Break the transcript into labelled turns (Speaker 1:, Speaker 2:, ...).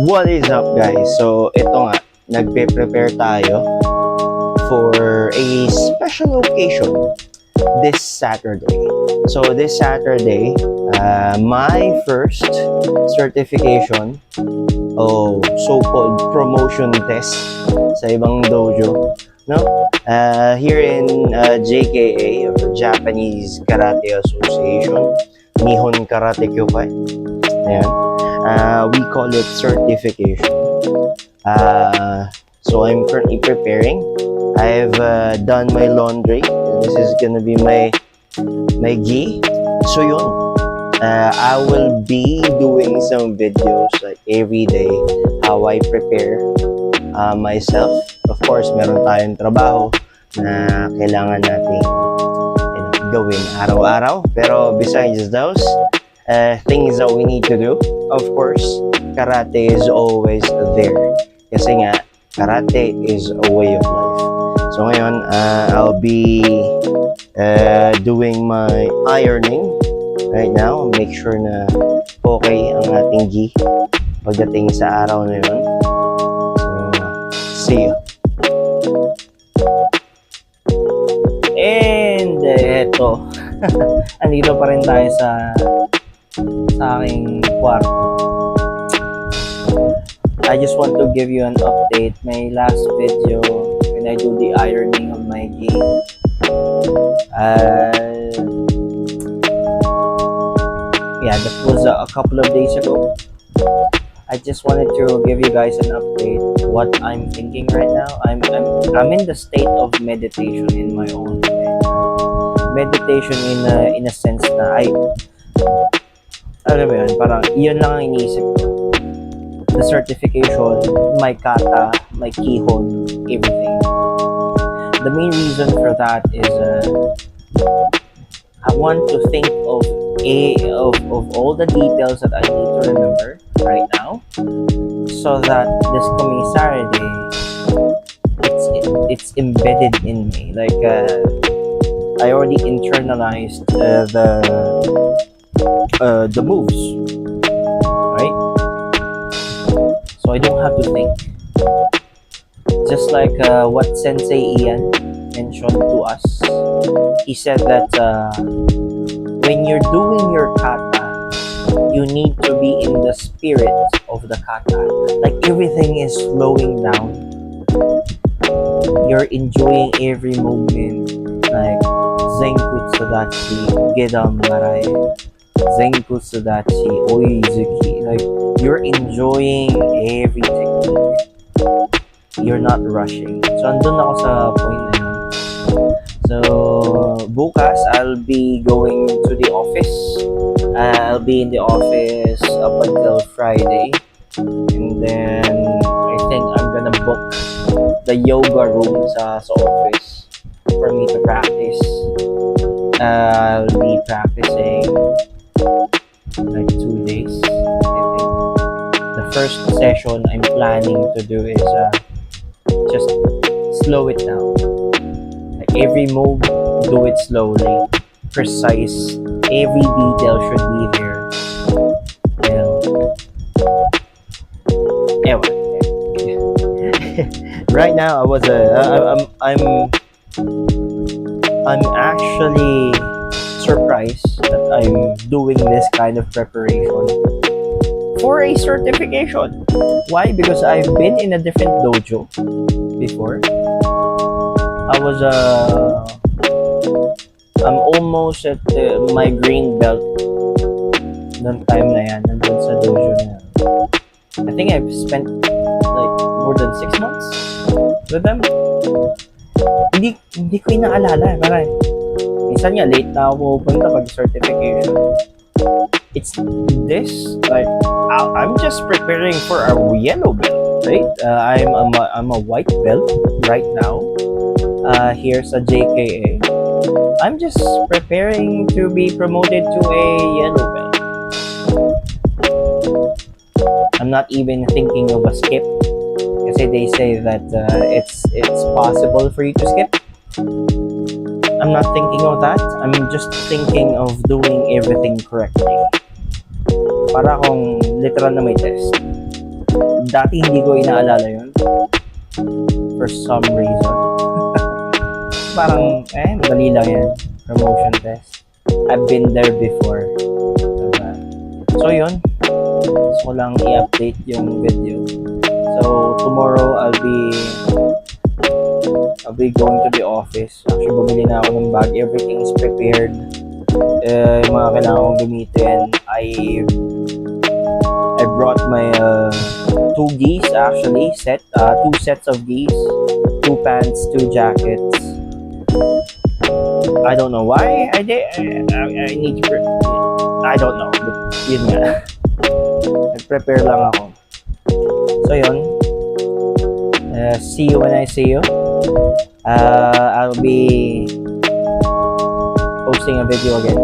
Speaker 1: What is up guys? So ito nga, nagpe-prepare tayo for a special occasion this Saturday. So this Saturday, my first certification o so-called promotion test sa ibang dojo, no? Here in JKA, or Japanese Karate Association, Nihon Karate Kyokai. Ayan. We call it certification. So I'm currently preparing. I've done my laundry. This is gonna be my gi. So yun. I will be doing some videos like every day how I prepare myself. Of course, meron tayong trabaho na kailangan natin gawin araw-araw. Pero besides those things that we need to do, of course, karate is always there. Kasi nga, karate is a way of life. So ngayon, I'll be doing my ironing right now. Make sure na okay ang ating gi pagdating sa araw na yun. So, see you. And eto, andito pa rin tayo sa aking kwarto. I just want to give you an update. My last video, when I do the ironing of my gi, yeah, that was a couple of days ago. I just wanted to give you guys an update what I'm thinking right now. I'm in the state of meditation in my own way. Meditation in a sense na alam mo yun, parang yun lang ang iniisip ko. The certification, my kata, my kihon, everything. The main reason for that is I want to think of all the details that I need to remember right now, so that this coming Saturday, it's embedded in me. Like I already internalized the moves, right? So I don't have to think. Just like what Sensei Ian mentioned to us. He said that when you're doing your kata, you need to be in the spirit of the kata. Like everything is slowing down. You're enjoying every moment. Like Zenkutsu Dachi, Gedam Marai, Zenkutsu Dachi, Oizuki. Like you're enjoying every technique. You're not rushing. So andun ako sa point na yun. So bukas I'll be going to the office. I'll be in the office up until Friday, and then I think I'm gonna book the yoga room sa office for me to practice. I'll be practicing like 2 days, I think. The first session I'm planning to do is just slow it down. Like every move, do it slowly, precise. Every detail should be there. You know. Anyway. Right now, I'm actually surprised that I'm doing this kind of preparation for a certification. Why? Because I've been in a different dojo before. I'm almost at my green belt noong time na yan, nandun sa dojo na yan. I think I've spent like more than 6 months with them. Hindi ko inaalala. Parang minsan nga late na ako pupunta pag certification. It's this, like I'm just preparing for a yellow belt, right? I'm a white belt right now here sa JKA. I'm just preparing to be promoted to a yellow belt. I'm not even thinking of a skip, kasi they say that it's possible for you to skip. I'm not thinking of that. I'm just thinking of doing everything correctly. Para akong literal na may test. dati hindi ko inaalala yun. For some reason. Parang, madali lang yan. Promotion test. I've been there before. Diba? So, yun. Gusto ko lang i-update yung video. So, tomorrow, I'll be going to the office. Actually, bumili na ako ng bag. Everything is prepared. Yung mga kailangan kong gamitin. I brought my 2 gis actually, two sets of gis, 2 pants, 2 jackets. I don't know why I did. I need to. I don't know. But yun nga. Nag-prepare lang ako. So yun. See you when I see you. I'll be posting a video again.